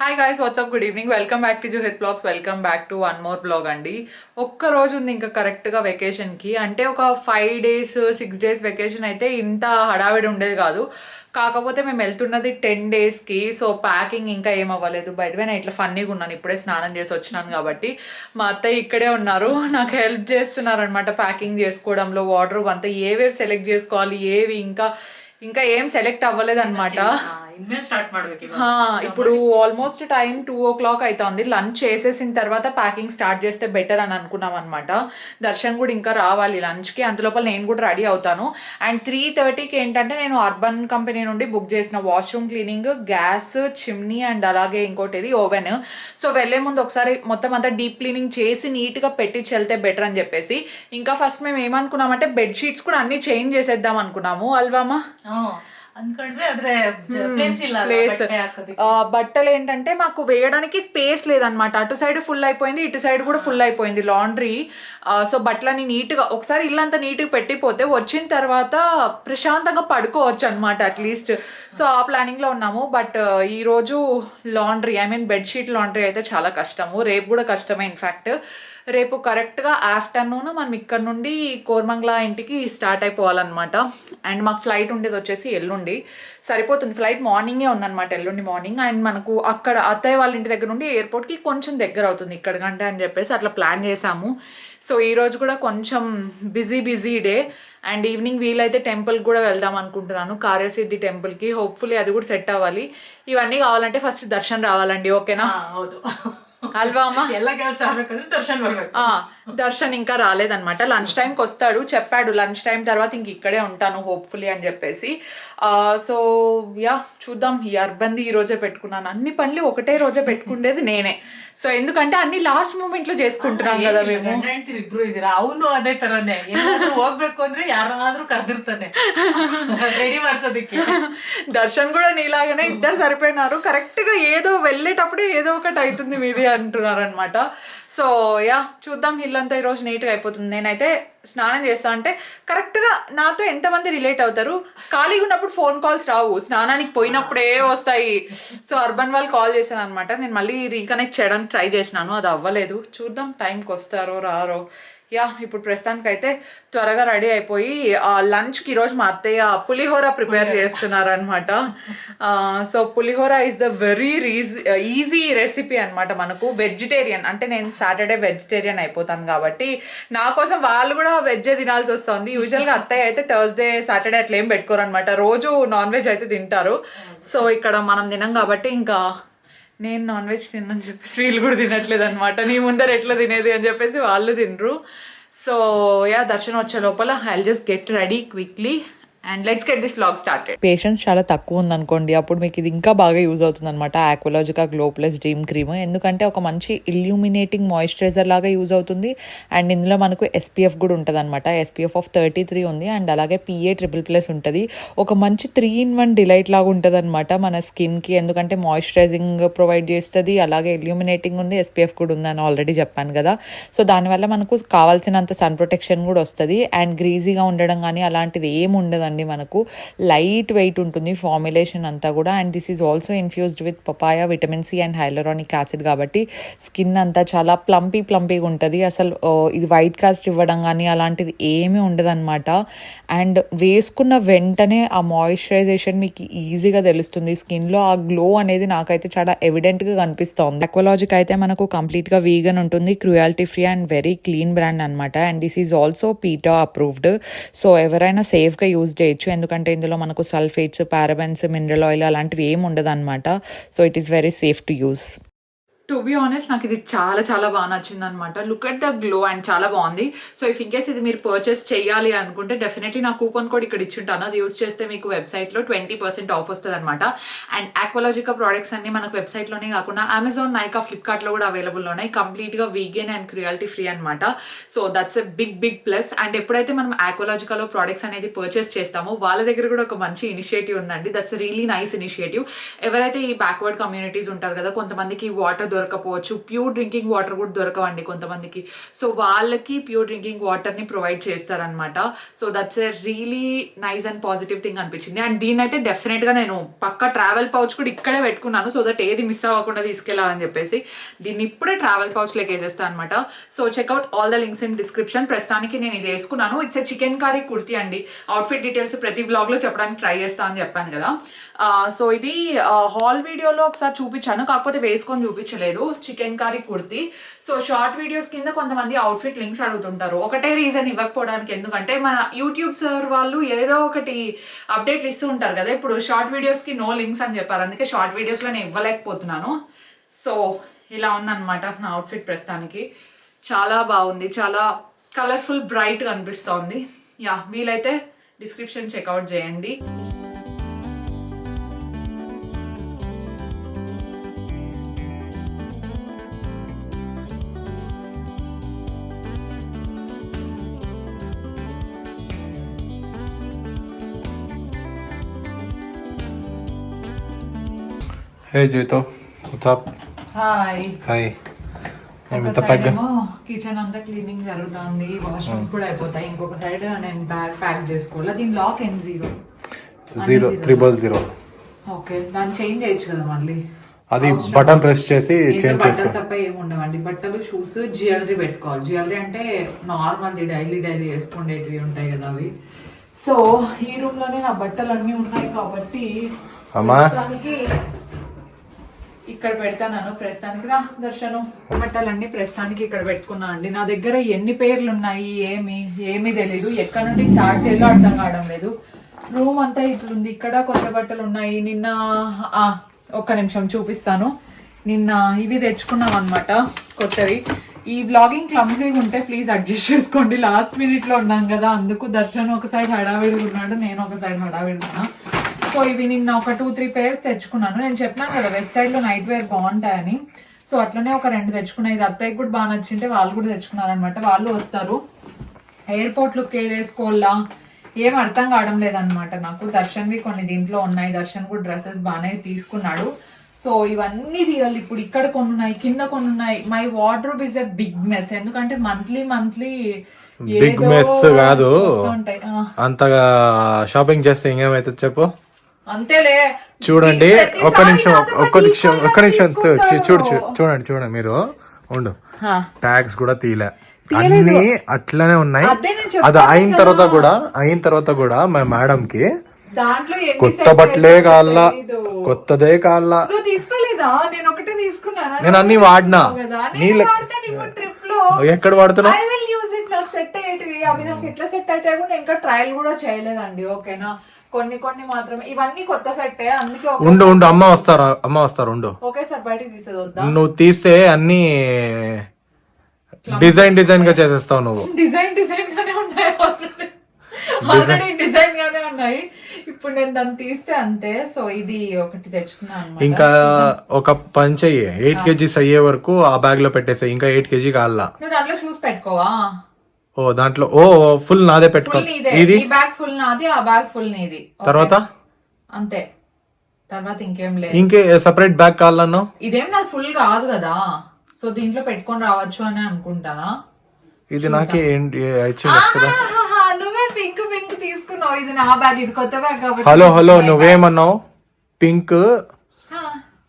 Hi guys, what's up, good evening. Welcome back to Juhith vlogs. Welcome back to one more vlog అండి. ఒక్క రోజు ఉంది ఇంకా కరెక్ట్గా వెకేషన్కి. అంటే ఒక 5 days 6 days వెకేషన్ అయితే ఇంత హడావిడి ఉండేది కాదు. కాకపోతే మేము వెళ్తున్నది 10 daysకి. సో ప్యాకింగ్ ఇంకా ఏం అవ్వలేదు. బై ద వే నేను ఇట్లా ఫన్నీగా ఉన్నాను, ఇప్పుడే స్నానం చేసి వచ్చినాను కాబట్టి. మా అత్తయ్య ఇక్కడే ఉన్నారు, నాకు హెల్ప్ చేస్తున్నారు అనమాట ప్యాకింగ్ చేసుకోవడంలో. వార్డ్రోబ్ అంతా ఏవేవి సెలెక్ట్ చేసుకోవాలి, ఏవి ఇంకా ఏం సెలెక్ట్ అవ్వలేదు అనమాట. ఇప్పుడు ఆల్మోస్ట్ టైం 2 o'clock అవుతుంది. లంచ్ చేసేసిన తర్వాత ప్యాకింగ్ స్టార్ట్ చేస్తే బెటర్ అని అనుకున్నాం అనమాట. దర్శన్ కూడా ఇంకా రావాలి లంచ్కి, అంతలోపల నేను కూడా రెడీ అవుతాను. అండ్ 3:30కి ఏంటంటే నేను అర్బన్ కంపెనీ నుండి బుక్ చేసిన washroom cleaning, gas, chimney and అలాగే ఇంకోటి ఓవెన్. సో వెళ్లే ముందు ఒకసారి మొత్తం అంతా డీప్ క్లీనింగ్ చేసి నీట్గా పెట్టించి వెళ్తే బెటర్ అని చెప్పేసి ఇంకా ఫస్ట్ మేము ఏమనుకున్నామంటే బెడ్షీట్స్ కూడా అన్ని చేంజ్ చేసేద్దాం అనుకున్నాము. అల్వామా ప్లేస్ బట్టలు ఏంటంటే మాకు వేయడానికి స్పేస్ లేదనమాట. అటు సైడ్ ఫుల్ అయిపోయింది, ఇటు సైడ్ కూడా ఫుల్ అయిపోయింది లాండ్రీ. సో బట్టలని నీట్గా ఒకసారి ఇల్లంతా నీట్గా పెట్టిపోతే వచ్చిన తర్వాత ప్రశాంతంగా పడుకోవచ్చు అనమాట అట్లీస్ట్. సో ఆ ప్లానింగ్ లో ఉన్నాము. బట్ ఈ రోజు లాండ్రీ బెడ్షీట్ లాండ్రీ అయితే చాలా కష్టము. రేపు కూడా కష్టమే. ఇన్ఫ్యాక్ట్ రేపు కరెక్ట్గా ఆఫ్టర్నూన్ మనం ఇక్కడ నుండి కోర్మంగ్లా ఇంటికి స్టార్ట్ అయిపోవాలన్నమాట. అండ్ మాకు ఫ్లైట్ ఉండేది వచ్చేసి ఎల్లుండి. సరిపోతుంది, ఫ్లైట్ మార్నింగే ఉందన్నమాట, ఎల్లుండి మార్నింగ్. అండ్ మనకు అక్కడ అత్తయ్య వాళ్ళ ఇంటి దగ్గర నుండి ఎయిర్పోర్ట్కి కొంచెం దగ్గర అవుతుంది ఇక్కడ కంటే అని చెప్పేసి అట్లా ప్లాన్ చేసాము. సో ఈరోజు కూడా కొంచెం బిజీ డే. అండ్ ఈవినింగ్ వీలైతే టెంపుల్కి కూడా వెళ్దాం అనుకుంటున్నాను, కార్యసిద్ధి టెంపుల్కి. హోప్ఫుల్లీ అది కూడా సెట్ అవ్వాలి. ఇవన్నీ కావాలంటే ఫస్ట్ దర్శనం రావాలండి, ఓకేనా? అల్వామా దర్శన్ ఇంకా రాలేదనమాట. లంచ్ టైంకి వస్తాడు చెప్పాడు, లంచ్ టైం తర్వాత ఇంక ఇక్కడే ఉంటాను హోప్ఫుల్లీ అని చెప్పేసి. సో యా చూద్దాం. ఈ అర్బంది ఈ రోజే పెట్టుకున్నాను. అన్ని పనులు ఒకటే రోజే పెట్టుకుండేది నేనే. సో ఎందుకంటే అన్ని లాస్ట్ మూమెంట్ లో చేసుకుంటున్నాం కదా మేము. అవును, అದೇ ತರನೇ ಹೋಗ್ಬೇಕು ಅಂದ್ರೆ ಯಾರಾದ್ರೂ ಕರೆದಿರ್ತಾನೆ రెడీ ಮಾಡ್ಸೋದಕ್ಕೆ. దర్శన్ కూడా నీలాగానే ఇద్దరు సరిపోయినారు. కరెక్ట్ గా ఏదో వెళ్ళేటప్పుడు ఏదో ఒకటి అవుతుంది మీది అంటున్నారు అనమాట. సో యా చూద్దాం. ఇల్లంతా ఈరోజు నీట్గా అయిపోతుంది. నేనైతే స్నానం చేస్తా అంటే కరెక్ట్గా నాతో ఎంతమంది రిలేట్ అవుతారు. ఖాళీగా ఉన్నప్పుడు ఫోన్ కాల్స్ రావు, స్నానానికి పోయినప్పుడే వస్తాయి. సో అర్బన్ వాళ్ళు కాల్ చేశాను అనమాట. నేను మళ్ళీ రీకనెక్ట్ చేయడానికి ట్రై చేసినాను, అది అవ్వలేదు. చూద్దాం టైంకి వస్తారో రారో. యా ఇప్పుడు ప్రస్తుతానికి అయితే త్వరగా రెడీ అయిపోయి లంచ్కి ఈరోజు మా అత్తయ్య పులిహోర ప్రిపేర్ చేస్తున్నారు అనమాట. So pulihora is the very easy recipe అనమాట. మనకు వెజిటేరియన్ అంటే నేను సాటర్డే వెజిటేరియన్ అయిపోతాను కాబట్టి నా కోసం వాళ్ళు కూడా వెజ్జే తినాల్సి వస్తుంది. యూజువల్గా అత్తయ్య అయితే థర్స్డే సాటర్డే అట్లా ఏం పెట్టుకోరు అనమాట, రోజు నాన్ వెజ్ అయితే తింటారు. సో ఇక్కడ మనం తినం కాబట్టి ఇంకా నేను నాన్ వెజ్ తినని చెప్పేసి వీళ్ళు కూడా తినట్లేదు అనమాట. నీ ముందర ఎట్లా తినేది అని చెప్పేసి వాళ్ళు తినరు. సో యా దర్శనం వచ్చే లోపల I'll just get ready quickly and let's get this vlog started. Patience చాలా తక్కువ ఉందనుకోండి, అప్పుడు మీకు ఇది ఇంకా బాగా యూజ్ అవుతుంది అనమాట ఆక్వాలాజికా గ్లో ప్లస్ డ్రీమ్ క్రీమ్. ఎందుకంటే ఒక మంచి ఇల్యూమినేటింగ్ మాయిశ్చరైజర్ లాగా యూజ్ అవుతుంది. అండ్ ఇందులో మనకు SPF కూడా ఉంటుంది అనమాట. SPF of 33 ఉంది. అండ్ అలాగే PA+++ ఉంటుంది. ఒక మంచి 3-in-1 డిలైట్ లాగా ఉంటుంది అనమాట మన స్కిన్కి. ఎందుకంటే మాయిశ్చరైజింగ్ ప్రొవైడ్ చేస్తుంది, అలాగే ఇల్యూమినేటింగ్ ఉంది, SPF కూడా ఉంది అని ఆల్రెడీ చెప్పాను కదా. సో దానివల్ల మనకు కావాల్సినంత సన్ ప్రొటెక్షన్ కూడా వస్తుంది. అండ్ గ్రీజీగా ఉండడం కానీ అలాంటిది ఏమి ఉండదు, మనకు లైట్ వెయిట్ ఉంటుంది ఫార్ములేషన్ అంతా కూడా. And this is also infused with papaya, vitamin C and hyaluronic acid కాబట్టి స్కిన్ అంతా చాలా ప్లంపీగా ఉంటుంది. అసలు ఇది వైట్ కాస్ట్ ఇవ్వడం కానీ అలాంటిది ఏమీ ఉండదు అనమాట. అండ్ వేసుకున్న వెంటనే ఆ మాయిశ్చరైజేషన్ మీకు ఈజీగా తెలుస్తుంది. స్కిన్లో ఆ గ్లో అనేది నాకైతే చాలా ఎవిడెంట్గా కనిపిస్తోంది. అక్వాలాజిక్ అయితే మనకు కంప్లీట్గా వీగన్ ఉంటుంది, cruelty free and very clean brand అనమాట. And this is also PETA approved. So ఎవరైనా సేఫ్గా యూజ్ చేయొచ్చు, ఎందుకంటే ఇందులో మనకు సల్ఫేట్స్, పారాబెన్స్, మినరల్ ఆయిల్ అలాంటివి ఏమి ఉండదు అనమాట. So it is very safe to use. To be honest నాకు ఇది చాలా బాగా నచ్చింది అనమాట. Look at the glow and చాలా బాగుంది. సో ఇఫ్ ఇన్ కేస్ ఇది మీరు పర్చేస్ చేయాలి అనుకుంటే డెఫినెట్లీ నా కూపన్ కోడ్ ఇక్కడ ఇచ్చుంటాను, అది యూస్ చేస్తే మీకు వెబ్సైట్లో 20% ఆఫ్ వస్తుంది అనమాట. అండ్ ఆక్వాలాజికా ప్రోడక్ట్స్ అన్ని మనకు వెబ్సైట్లోనే కాకుండా అమెజాన్, నైకా, ఫ్లిప్కార్ట్లో కూడా అవైలబుల్ ఉన్నాయి. కంప్లీట్గా వీగన్ అండ్ క్రుయాలిటీ ఫ్రీ అనమాట. So that's a big plus. And ఎప్పుడైతే మనం ఆక్వాలాజికాలో ప్రోడక్ట్స్ అనేది పర్చేస్ చేస్తామో వాళ్ళ దగ్గర కూడా ఒక మంచి ఇనిషియేటివ్ ఉందండి. That's really nice initiative. ఎవరైతే ఈ బ్యాక్వర్డ్ కమ్యూనిటీస్ ఉంటారు కదా, కొంతమందికి వాటర్ దొరకపోవచ్చు, ప్యూర్ డ్రింకింగ్ వాటర్ కూడా దొరకవండి కొంతమందికి. సో వాళ్ళకి ప్యూర్ డ్రింకింగ్ వాటర్ని ప్రొవైడ్ చేస్తారనమాట. So that's a really nice and positive thing అనిపించింది. అండ్ దీని అయితే డెఫినెట్గా నేను పక్కా ట్రావెల్ పౌచ్ కూడా ఇక్కడే పెట్టుకున్నాను, సో దట్ ఏది మిస్ అవ్వకుండా తీసుకెళ్ళాలని చెప్పేసి దీన్ని ఇప్పుడే ట్రావెల్ పౌచ్లోకి వేసేస్తాను అనమాట. So check out all the links in description. ప్రస్తుతానికి నేను ఇది వేసుకున్నాను. It's a chicken curry kurti అండి. అవుట్ఫిట్ డీటెయిల్స్ ప్రతి బ్లాగ్లో చెప్పడానికి ట్రై చేస్తా అని చెప్పాను కదా. సో ఇది హాల్ వీడియోలో ఒకసారి చూపించాను, కాకపోతే వేసుకొని చూపించలేదు. Chicken curry kurti. So short videos కింద కొంతమంది అవుట్ఫిట్ లింక్స్ అడుగుతుంటారు. ఒకటే రీజన్ ఇవ్వకపోవడానికి, ఎందుకంటే మన యూట్యూబ్ సార్ వాళ్ళు ఏదో ఒకటి అప్డేట్లు ఇస్తూ ఉంటారు కదా. ఇప్పుడు షార్ట్ వీడియోస్కి నో లింక్స్ అని చెప్పారు, అందుకే షార్ట్ వీడియోస్లో నేను ఇవ్వలేకపోతున్నాను. సో ఇలా ఉందన్నమాట నా అవుట్ఫిట్. ప్రస్తుతానికి చాలా బాగుంది, చాలా కలర్ఫుల్ బ్రైట్గా అనిపిస్తోంది. యా, వీలైతే డిస్క్రిప్షన్ చెక్అవుట్ చేయండి. Hey Juhith, what's up? Hi. Hi. Kitchen అంతా క్లీనింగ్ జరుగుతుంది, వాష్రూమ్స్ కూడా అయిపోతాయి. ఇంకొక సైడ్ నేను బ్యాగ్ ప్యాక్ చేసుకోవాలి. దీని లాక్ N0 000. ఓకే, దాన్ని చేంజ్ చేయొచ్చు కదా మళ్ళీ. అది బటన్ ప్రెస్ చేసి చేంజ్ చేసుకో. బట్టలు తప్ప ఏమి ఉండవండి. బట్టలు, షూస్, జ్యువెలరీ పెట్టుకోవాలి. జ్యువెలరీ అంటే నార్మల్ డైలీ వేసుకునేటివి ఉంటాయి కదా అవి. సో ఈ రూమ్ లోనే నా బట్టలు అన్నీ ఉన్నాయి కాబట్టి ఇక్కడ పెడతాను. ప్రస్తుతానికి రా దర్శనం. బట్టలన్నీ ప్రస్తుతానికి ఇక్కడ పెట్టుకున్నా అండి. నా దగ్గర ఎన్ని పేర్లు ఉన్నాయి ఏమీ తెలీదు, ఎక్కడ నుండి స్టార్ట్ చేయాలో అర్థం కావడం లేదు. రూమ్ అంతా ఇట్లుంది. ఇక్కడ కొత్త బట్టలు ఉన్నాయి. నిన్న ఒక్క నిమిషం చూపిస్తాను. నిన్న ఇవి తెచ్చుకున్నాం అనమాట, కొత్తవి. ఈ బ్లాగింగ్ క్లమ్జీగా ఉంటే ప్లీజ్ అడ్జస్ట్ చేసుకోండి. లాస్ట్ మినిట్ లో ఉన్నాం కదా, అందుకు దర్శనం ఒక సైడ్ హడావిడిగా ఉన్నాడు, నేను ఒక సైడ్ హడావిడున్నా. సో ఇవి నిన్న ఒక 2-3 పేర్స్ తెచ్చుకున్నాను. నేను చెప్పినాను కదా వెస్ట్ సైడ్ లో నైట్ వేర్ బాగుంటాయని. సో అట్లనే ఒక 2 తెచ్చుకున్నాయి. ఇది అత్తయ్యకి కూడా బాగా నచ్చింటే వాళ్ళు కూడా తెచ్చుకున్నారు అనమాట. వాళ్ళు వస్తారు. ఎయిర్పోర్ట్ లుక్ వేసుకోవాలా ఏం అర్థం కావడం లేదనమాట నాకు. దర్శన్వి కొన్ని దీంట్లో ఉన్నాయి. దర్శన్ కూడా డ్రెస్సెస్ బాగానే తీసుకున్నాడు. సో ఇవన్నీ తీయాలి. ఇప్పుడు ఇక్కడ కొన్ని ఉన్నాయి, కింద కొన్ని ఉన్నాయి. My wardrobe is a big mess. ఎందుకంటే మంత్లీ బిగ్ మెస్ కాదు, అంతగా షాపింగ్ చేస్తే ఇంకేమైతే చెప్పు. అంతేలే. చూడండి, ఒక్క నిమిషం చూడండి మీరు ఉండు. ట్యాగ్స్ కూడా తీలే, అన్ని అట్లనే ఉన్నాయి. అది అయిన తర్వాత కూడా మా మేడం కి కొత్త బట్టలే కావాలా, కొత్తదే కావాలా. నేను అన్ని వాడినా. ఎక్కడ వాడుతున్నా సెట్ అయ్యేటివి అవి నాకు ఎట్లా సెట్ అయితే కూడా ఇంకా ట్రయల్ కూడా చేయలేదండి. ఓకేనా, కొన్ని మాత్రమే. ఇవన్నీ కొత్త సెట్, అందుకే ఉండు అమ్మ వస్తారు ఉండు. ఒకేసారి బయటికి తీసేది వద్దా? నువ్వు తీస్తే అన్ని డిజైన్ గా చేసేస్తావు నువ్వు. డిజైన్ గానే ఉన్నాయి, ఆల్రెడీ డిజైన్ గానే ఉన్నాయి. ఇప్పుడు నేను దాన్ని తీస్తే అంతే. సో ఇది ఒకటి తెచ్చుకున్నాను. ఇంకా ఒక పని చెయ్యి, 8 kgs అయ్యే వరకు ఆ బ్యాగ్ లో పెట్టేసాయి. ఇంకా 8 kg కావాలా? నువ్వు దాంట్లో షూస్ పెట్టుకోవా? దాంట్లో ఫుల్ నాదే పెట్టుకో. ఇది బ్యాగ్ ఫుల్ నాది, ఆ బ్యాగ్ ఫుల్ నీది. తర్వాత అంతే, తర్వాత ఇంకేం లేదు. ఇంకే సెపరేట్ బ్యాగ్ కావాలన్నా? ఇదేం నాకు ఫుల్ కాదు కదా, సో దీంట్లో పెట్టుకొని రావచ్చు అని అనుకుంటానా. ఇది నాకే నువ్వే పింక్ తీసుకున్నావు. ఇది నా బ్యాగ్, ఇది కొత్త బ్యాగ్ కాబట్టి. హలో నువ్వేమన్నావు?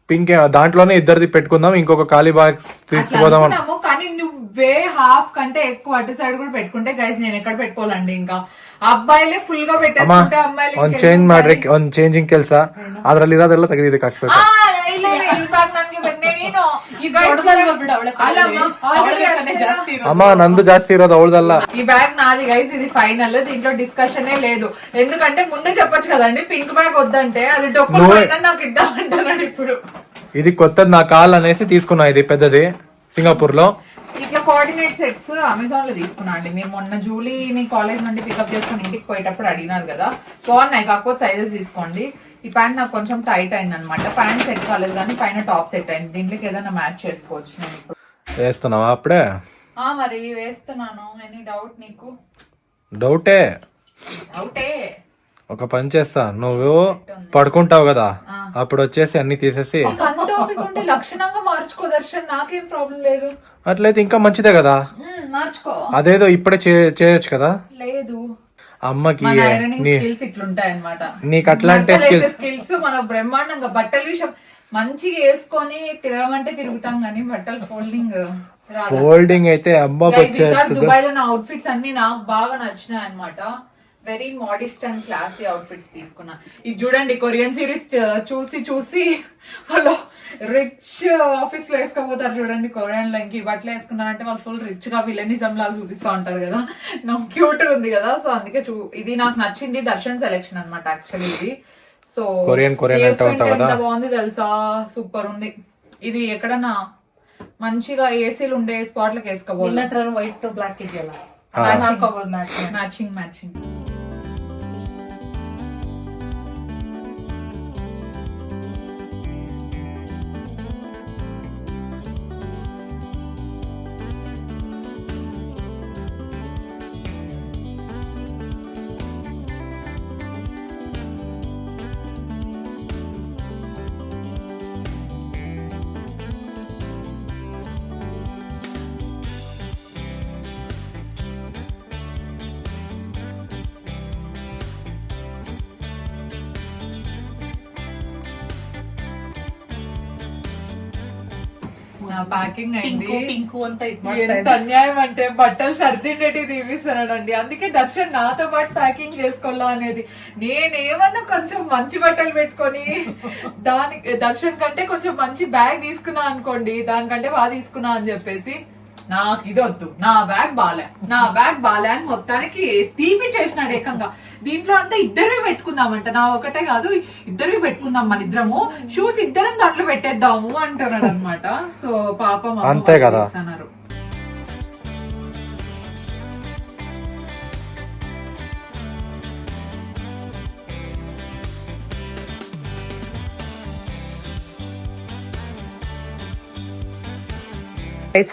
పింక్ దాంట్లోనే ఇద్దరిది పెట్టుకుందాం, ఇంకొక ఖాళీ బాక్స్ తీసుకుపోదాం. కానీ నువ్వే హాఫ్ కంటే ఎక్కువ అటు సైడ్ కూడా పెట్టుకుంటే గైస్ నేను ఎక్కడ పెట్టుకోవాలండి? ఇంకా ಅಬ್ಬಾಯಿಲೆ ಫುಲ್ గా పెట్టేస్తుంటే అమ్మాయిలు ಒಂದು ಚೇಂಜ್ ಮಾಡ್ರಿ ಒಂದು ಚೇಂಜಿಂಗ್ ಕೆಲಸ ಅದರಲ್ಲಿ ಇರೋದೆಲ್ಲ ತೆಗೆದಿದ್ದಕ್ಕೆ ಹಾಕಬೇಕು ಇಲ್ಲ ಇವಾಗ ನನಗೆ ಬಂದೇನೇನೋ ಈ ದೊಡ್ಡದಲ್ಲ ಬಿಡು ಅವಳೆ ಜಾಸ್ತಿ ಇರೋದು ಅಮ್ಮ ನಂದು ಜಾಸ್ತಿ ಇರೋದು ಅವಳದಲ್ಲ ఈ బ్యాగ్ నాది గైస్ ఇది ఫైనల్ దీంట్లో డిస్కషనే లేదు ఎందుకంటే ముందే చెప్పొచ్చు కదండి పింక్ బ్యాగ్ వద్దంటే అది డొక్కులు పోయిందని నాకు ఇద్దామంటున్నాడు ఇప్పుడు ఇది కొత్తది నా కాల్ అనేసి తీసుకున్నా ఇది పెద్దది సింగపూర్ లో ఇట్లా కోఆర్డినేట్ సెట్స్ అమెజాన్ లో తీసుకున్నా అండి మీరు మొన్న జూలీని కాలేజ్ నుండి పికప్ చేసుకుని ఇంటికి పోయేటప్పుడు అడిగినారు కదా బాగున్నాయి కాకపోతే సైజెస్ తీసుకోండి ఈ ప్యాంట్ నాకు కొంచెం టైట్ అయింది అనమాట ప్యాంట్ సెట్ కాలేదు కానీ పైన టాప్ సెట్ అయింది దీంట్లోకి ఏదైనా మ్యాచ్ చేసుకోవచ్చు నేను ఇప్పుడు వేస్తున్నావా అప్పుడే మరి వేస్తున్నాను ఎనీ డౌట్ నీకు డౌటే ఒక పని చేస్తా నువ్వు పడుకుంటావు కదా అప్పుడు వచ్చేసి అన్ని తీసేసి అంటూ ఓపిక ఉంటే లక్షణంగా మార్చుకో దర్శన్, నాకేం ప్రాబ్లం లేదు. అట్లయితే ఇంకా మంచిదే కదా, మార్చుకో. అదేదో ఇప్పుడే చేయొచ్చు కదా. లేదు, అమ్మకి మన ఐరనింగ్ స్కిల్స్ ఇట్లుంటాయి అన్నమాట. నీకు అట్లాంటి స్కిల్స్ మన బ్రహ్మాండంగా బట్టల విషయం మంచిగా వేసుకొని తిరగమంటే తిరుగుతాం కానీ బట్టలు ఫోల్డింగ్ అయితే అమ్మ దుబాయ్ లో నా అవుట్ఫిట్స్ అన్ని నాకు బాగా నచ్చినాయి అన్నమాట. Very modest and classy outfits తీసుకున్నా. ఇది చూడండి, కొరియన్ సిరీస్ చూసి వాళ్ళు రిచ్ ఆఫీస్ లో వేసుకోపోతారు చూడండి కొరియన్ లో. ఇంక ఈ బట్టలు వేసుకున్నారంటే వాళ్ళు ఫుల్ రిచ్ గా విలనిజం లాగా చూపిస్తా ఉంటారు కదా. నాకు క్యూట్ ఉంది కదా, సో అందుకే ఇది నాకు నచ్చింది. దర్శన్ సెలెక్షన్ అనమాట యాక్చువల్లీ ఇది. సో ఎంత బాగుంది తెలుసా, సూపర్ ఉంది. ఇది ఎక్కడన్నా మంచిగా ఏసీలు ఉండే స్పాట్లకు వేసుకోవాలి. White black matching. నా ప్యాకింగ్ అయింది. ఎంత అన్యాయం అంటే బట్టలు సర్దిండేటి తీపిస్తున్నాడండి. అందుకే దర్శన్ నాతో పాటు ప్యాకింగ్ చేసుకోవాలా అనేది. నేనేమన్నా కొంచెం మంచి బట్టలు పెట్టుకొని దానికి దర్శన్ కంటే కొంచెం మంచి బ్యాగ్ తీసుకున్నా అనుకోండి, దానికంటే బాగా తీసుకున్నా అని చెప్పేసి నాకు ఇది వద్దు, నా బ్యాగ్ బాలే అని మొత్తానికి తీపి చేసినాడు ఏకంగా. దీంట్లో అంతా ఇద్దరివి పెట్టుకుందామంట, నా ఒకటే కాదు ఇద్దరివి పెట్టుకుందాం, మన ఇద్దరము షూస్ ఇద్దరం దాంట్లో పెట్టేద్దాము అంటున్నాడు అనమాట. సో పాపం అంతే కదా.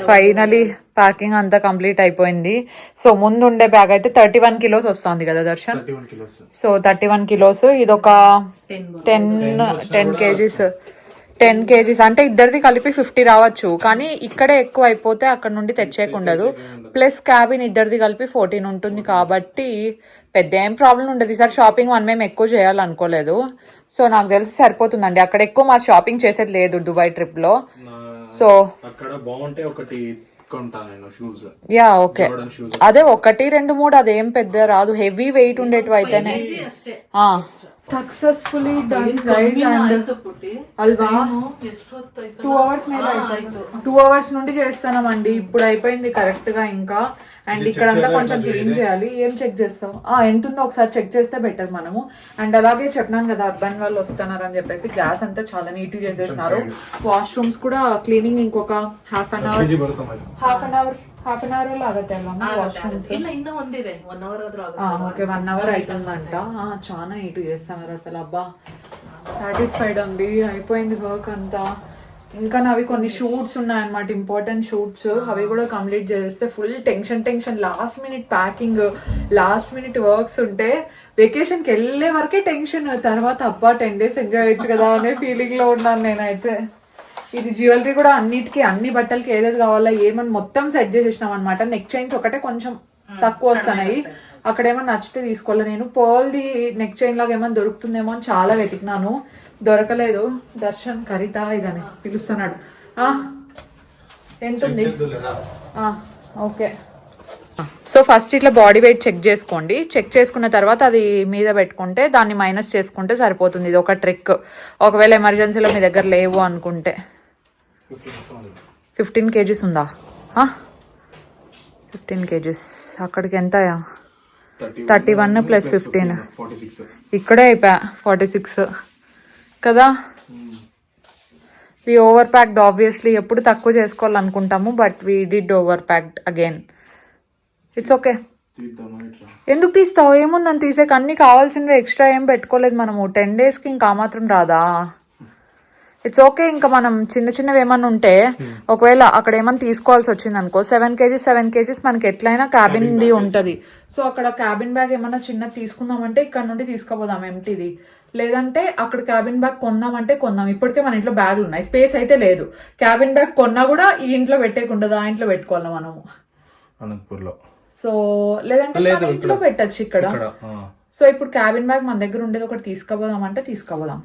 ఫైనలీ ప్యాకింగ్ అంతా కంప్లీట్ అయిపోయింది. సో ముందు ఉండే బ్యాగ్ అయితే 31 కిలోస్ వస్తుంది కదా దర్శన్. సో 31 కిలోస్, ఇది ఒక 10 కేజీస్. 10 కేజీస్ అంటే ఇద్దరిది కలిపి 50 రావచ్చు, కానీ ఇక్కడే ఎక్కువ అయిపోతే అక్కడ నుండి తెచ్చేయకుండదు. ప్లస్ క్యాబిన్ ఇద్దరిది కలిపి 14 ఉంటుంది కాబట్టి పెద్ద ఏం ప్రాబ్లం ఉండదు. ఈసారి షాపింగ్ మేము ఎక్కువ చేయాలనుకోలేదు. సో నాకు తెలిసి సరిపోతుందండి. అక్కడ ఎక్కువ మా షాపింగ్ చేసేది లేదు దుబాయ్ ట్రిప్ లో. సో అక్కడ బాగుంటే ఒకటి షూస్, యా ఓకే, అదే 1, 2, 3 అదేం పెద్ద రాదు. హెవీ వెయిట్ ఉండేటివి అయితేనే. Successfully done guys. And Alva 2 hours మీద 2 hours నుండి చేస్తున్నామండి. ఇప్పుడు అయిపోయింది కరెక్ట్ గా. ఇంకా అండ్ ఇక్కడంతా కొంచెం క్లీన్ చేయాలి. ఏం చెక్ చేస్తావు? ఎంత ఉందో ఒకసారి చెక్ చేస్తే బెటర్ మనము. అండ్ అలాగే చెప్పినాను కదా అర్బన్ వాళ్ళు వస్తున్నారు అని చెప్పేసి, గ్యాస్ అంతా చాలా నీట్ గా చేసేసినారు. వాష్రూమ్స్ కూడా క్లీనింగ్ ఇంకొక హాఫ్ అన్ అవర్ ఆಗುತ್ತೆ అಲ್ಲ వాష్రూమ్స్. ఓకే 1 hour అవుతుందంట. చాలా నీట్ చేస్తున్నారు అసలు. అబ్బా సాటిస్ఫైడ్ అండి, అయిపోయింది వర్క్ అంతా. ఇంకా నావి కొన్ని షూట్స్ ఉన్నాయన్నమాట, ఇంపార్టెంట్ షూట్స్. అవి కూడా కంప్లీట్ చేస్తే full tension. Last minute packing, last minute works ఉంటే వెకేషన్కి వెళ్ళే వరకే టెన్షన్. తర్వాత అబ్బా 10 days ఎంజాయ్ చేయొచ్చు కదా అనే ఫీలింగ్ లో ఉన్నాను నేనైతే. ఇది జ్యువెలరీ కూడా అన్ని బట్టలకి ఏదేది కావాలో ఏమని మొత్తం సెట్ చేసేసినాం అనమాట. నెక్ చైన్స్ ఒకటే కొంచెం తక్కువ వస్తున్నాయి, అక్కడ ఏమన్నా నచ్చితే తీసుకోవాలి. నేను పర్ల్ది నెక్ చైన్ లాగా ఏమైనా దొరుకుతుందేమో అని చాలా వెతికినాను, దొరకలేదు. దర్శన్ కరితా ఇదని పిలుస్తున్నాడు. ఎంత ఉంది? ఓకే. సో ఫస్ట్ ఇట్లా బాడీ వెయిట్ చెక్ చేసుకోండి. చెక్ చేసుకున్న తర్వాత అది మీద పెట్టుకుంటే దాన్ని మైనస్ చేసుకుంటే సరిపోతుంది. ఇది ఒక ట్రిక్. ఒకవేళ ఎమర్జెన్సీలో మీ దగ్గర లేవు అనుకుంటే. 15 kgs ఉందా? 15 kgs. అక్కడికి ఎంత? 31 + 15 ఇక్కడే అయిపోయా 46 కదా. We over packed obviously. ఎప్పుడు తక్కువ చేసుకోవాలనుకుంటాము, but we did over packed again. It's okay. ఎందుకు తీస్తావు? ఏముందని తీసేక, అన్ని కావాల్సినవి ఎక్స్ట్రా ఏం పెట్టుకోలేదు మనము. 10 daysకి ఇంకా మాత్రం రాదా? It's okay. ఇంకా మనం చిన్నవి ఏమన్నా ఉంటే ఒకవేళ అక్కడ ఏమన్నా తీసుకోవాల్సి వచ్చింది అనుకో, 7 kgs మనకి ఎట్లయినా క్యాబిన్ది ఉంటుంది. సో అక్కడ క్యాబిన్ బ్యాగ్ ఏమన్నా చిన్నది తీసుకుందామంటే ఇక్కడ నుండి తీసుకోపోదాం ఎంటీది. లేదంటే అక్కడ క్యాబిన్ బ్యాగ్ కొందామంటే కొందాం. ఇప్పటికే మన ఇంట్లో బ్యాగులు ఉన్నాయి, స్పేస్ అయితే లేదు. క్యాబిన్ బ్యాగ్ కొన్నా కూడా ఈ ఇంట్లో పెట్టేకుండదు, ఆ ఇంట్లో పెట్టుకోవాలి మనము అనంతపూర్లో. సో లేదంటే మన ఇంట్లో పెట్టచ్చు ఇక్కడ. సో ఇప్పుడు క్యాబిన్ బ్యాగ్ మన దగ్గర ఉండేది ఒకటి తీసుకోపోదాం అంటే తీసుకోపోదాం.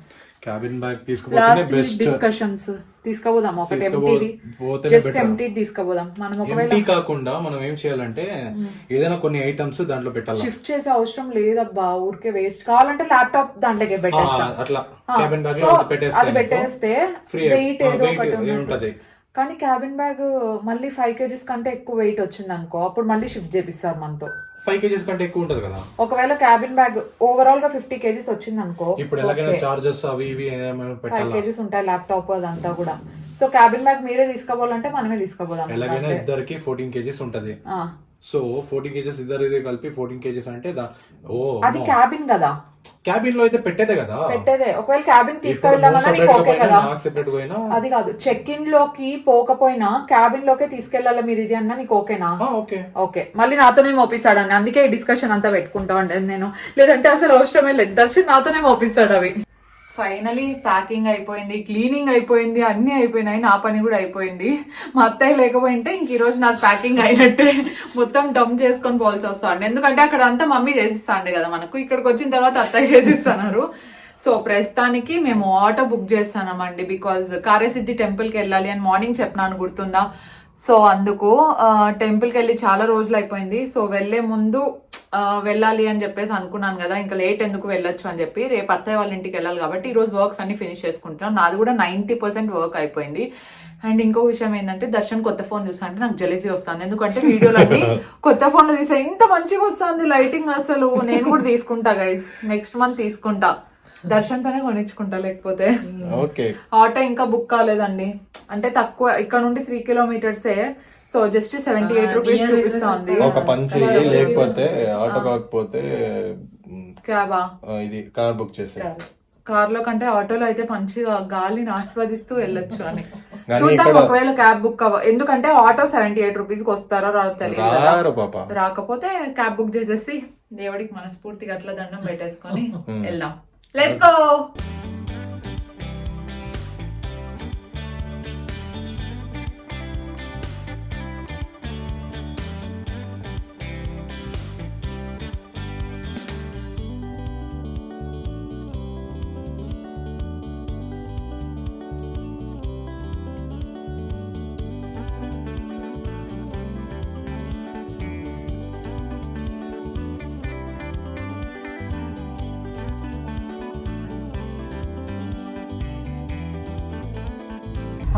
క్యాబిన్ బ్యాగ్ తీసుకోపోతే డిస్కషన్స్ తీసుకోపోదాం, ఒకటి ఎంటీది, జస్ట్ ఎంటీ తీసుకోపోదాం. మనం ఒకవేళ కాకుండా మనం ఏం చేయాలంటే ఏదైనా కొన్ని ఐటమ్స్ దాంట్లో పెట్టాలి. షిఫ్ట్ చేసే అవసరం లేదబ్బా, ఊరికే వేస్ట్. కావాలంటే ల్యాప్టాప్ దాంట్లోకి పెట్టేస్తాం, అట్లా క్యాబిన్ బ్యాగ్ అది పెట్టేస్తే వెయిట్ ఏదో ఒకటి ఉంటది. కానీ క్యాబిన్ బ్యాగ్ మళ్ళీ 5 kgs కంటే ఎక్కువ వెయిట్ వచ్చింది అనుకో, అప్పుడు మళ్ళీ షిఫ్ట్ చేపిస్తారు మనతో. 5 kgs కంటే ఎక్కువ ఉంటది కదా. ఒకవేళ క్యాబిన్ బ్యాగ్ ఓవరాల్ గా 50 kgs వచ్చింది అనుకో, ఇప్పుడు ఎలాగైనా చార్జెస్ అవి ఇవి 5 kgs ఉంటాయి, ల్యాప్టాప్ అదంతా కూడా. సో క్యాబిన్ బ్యాగ్ మీరే తీసుకోవాలంటే మనమే తీసుకోపోదాం. ఎలాగైనా ఇద్దరికి 14 kgs ఉంటది. సో 14 kgs ఇద్దరు కలిపి 14 kgs అంటే అది క్యాబిన్ కదా, క్యాబిన్ లో అయితే పెట్టేదే కదా, పెట్టేదే. ఒకవేళ క్యాబిన్ తీసుకెళ్దామన్నా నీకు ఓకే కదా. అది కాదు, చెక్ ఇన్ లోకి పోకపోయినా క్యాబిన్ లోకే తీసుకెళ్లాలా మీరు ఇది అన్నా నీకు ఓకేనా? ఓకే. మళ్ళీ నాతోనే మోపిస్తాడని, అందుకే ఈ డిస్కషన్ అంతా పెట్టుకుంటా ఉండేది నేను, లేదంటే అసలు అవసరమే లేదు. దర్శన్ నాతోనే మోపిస్తాడు అవి. ఫైనలీ ప్యాకింగ్ అయిపోయింది, క్లీనింగ్ అయిపోయింది, అన్ని అయిపోయినాయి, నా పని కూడా అయిపోయింది. మా అత్తయ్య లేకపోయింటే ఇంక ఈరోజు నాకు ప్యాకింగ్ అయినట్టే, మొత్తం డమ్ చేసుకొని పోవాల్సి వస్తాండి. ఎందుకంటే అక్కడ అంతా మమ్మీ చేసిస్తాండి కదా మనకు, ఇక్కడికి వచ్చిన తర్వాత అత్తయ్య చేసిస్తున్నారు. సో ప్రస్తుతానికి మేము ఆటో బుక్ చేస్తామండి, బికాజ్ కార్యసిద్ధి టెంపుల్కి వెళ్ళాలి అని మార్నింగ్ చెప్పినాను, గుర్తుందా? సో అందుకు టెంపుల్కి వెళ్ళి చాలా రోజులు అయిపోయింది. సో వెళ్లే ముందు వెళ్ళాలి అని చెప్పేసి అనుకున్నాను కదా, ఇంకా లేట్ ఎందుకు వెళ్ళొచ్చు అని చెప్పి. రేపు అత్తయ్య వాళ్ళ ఇంటికి వెళ్ళాలి కాబట్టి ఈ రోజు వర్క్స్ అన్ని ఫినిష్ చేసుకుంటున్నాను. నాది కూడా 90% వర్క్ అయిపోయింది. అండ్ ఇంకో విషయం ఏంటంటే, దర్శన్ కొత్త ఫోన్ చూస్తా అంటే నాకు జెలసీ వస్తుంది, ఎందుకంటే వీడియోలన్నీ కొత్త ఫోన్ లో తీసా, ఇంత మంచిగా వస్తుంది లైటింగ్. అసలు నేను కూడా తీసుకుంటా గైస్, నెక్స్ట్ మంత్ తీసుకుంటా, దర్శన్ తోనే కొనిచ్చుకుంటా. లేకపోతే ఆటో ఇంకా బుక్ కాలేదండి, అంటే తక్కువ, ఇక్కడ నుండి 3 kilometers. సో జస్ట్ 78 rupees చూపిస్తుంది. ఒక పంచి, లేకపోతే ఆటో కాకపోతే క్యాబా, ఇది కార్ బుక్ చేసే. కార్ లో కంటే ఆటోలో అయితే మంచిగా గాలిని ఆస్వాదిస్తూ వెళ్ళొచ్చు అని. చూద్దాం ఒకవేళ క్యాబ్ బుక్ ఎందుకంటే ఆటో 78 rupees వస్తారో రాదో తెలియదు. రాకపోతే క్యాబ్ బుక్ చేసేసి దేవుడికి మనస్ఫూర్తిగా అట్లా దండం పెట్టేసుకొని వెళ్దాం. Let's go.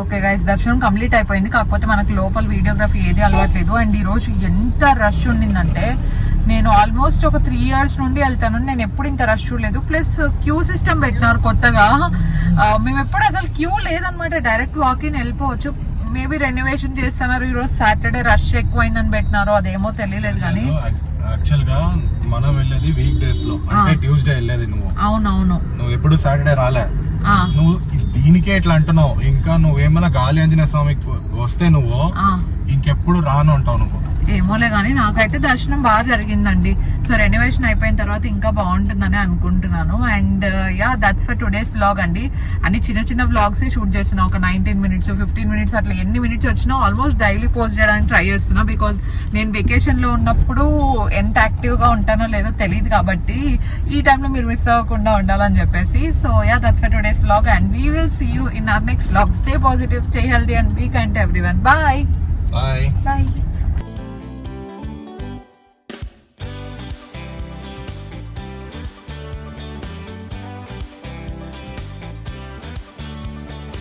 ఓకే గైస్, దర్శనం కంప్లీట్ అయిపోయింది. కాకపోతే మనకు లోపల వీడియోగ్రఫీ ఏది అలవాట్లేదు. అండ్ ఈ రోజు ఎంత రష్ ఉండిందంటే, నేను ఆల్మోస్ట్ ఒక 3 years నుండి వెళ్తాను, నేను ఎప్పుడు ఇంత రష్ లేదు. ప్లస్ క్యూ సిస్టమ్ పెట్టినారు కొత్తగా, మేము ఎప్పుడు అసలు క్యూ లేదనమాట, డైరెక్ట్ వాకిన్ వెళ్ళిపోవచ్చు. మేబీ రెనోవేషన్ చేస్తున్నారు, ఈరోజు సాటర్డే రష్ ఎక్కువైందని పెట్టినారు, అదేమో తెలియలేదు. కానీ యాక్చువల్ గా మనం వెళ్ళేది వీక్ డేస్ లో, అంటే ట్యూస్డే వెళ్ళేది నువ్వు. అవునవును, నువ్వు ఎప్పుడు సాటర్డే రాలే. నువ్వు దీనికే ఇట్లా అంటున్నావు, ఇంకా నువ్వేమన్నా గాలి ఆంజనేయ స్వామికి వస్తే నువ్వు ఇంకెప్పుడు రాను అంటావు నువ్వు. ఏమోలే కానీ నాకైతే దర్శనం బాగా జరిగిందండి. సో రెనోవేషన్ అయిపోయిన తర్వాత ఇంకా బాగుంటుందని అనుకుంటున్నాను. And yeah, that's for today's vlog అండి. అన్ని చిన్న చిన్న వ్లాగ్స్ షూట్ చేస్తున్నా, ఒక 19 minutes 15 minutes అట్లా ఎన్ని మినిట్స్ వచ్చినా ఆల్మోస్ట్ డైలీ పోస్ట్ చేయడానికి ట్రై చేస్తున్నా. బికాజ్ నేను వెకేషన్ లో ఉన్నప్పుడు ఎంత యాక్టివ్ గా ఉంటానో లేదో తెలియదు, కాబట్టి ఈ టైంలో మీరు మిస్ అవ్వకుండా ఉండాలని చెప్పేసి. So yeah, that's for today's vlog and we will see you in our next vlog. Stay positive, stay healthy and be kind to everyone. Bye. Bye.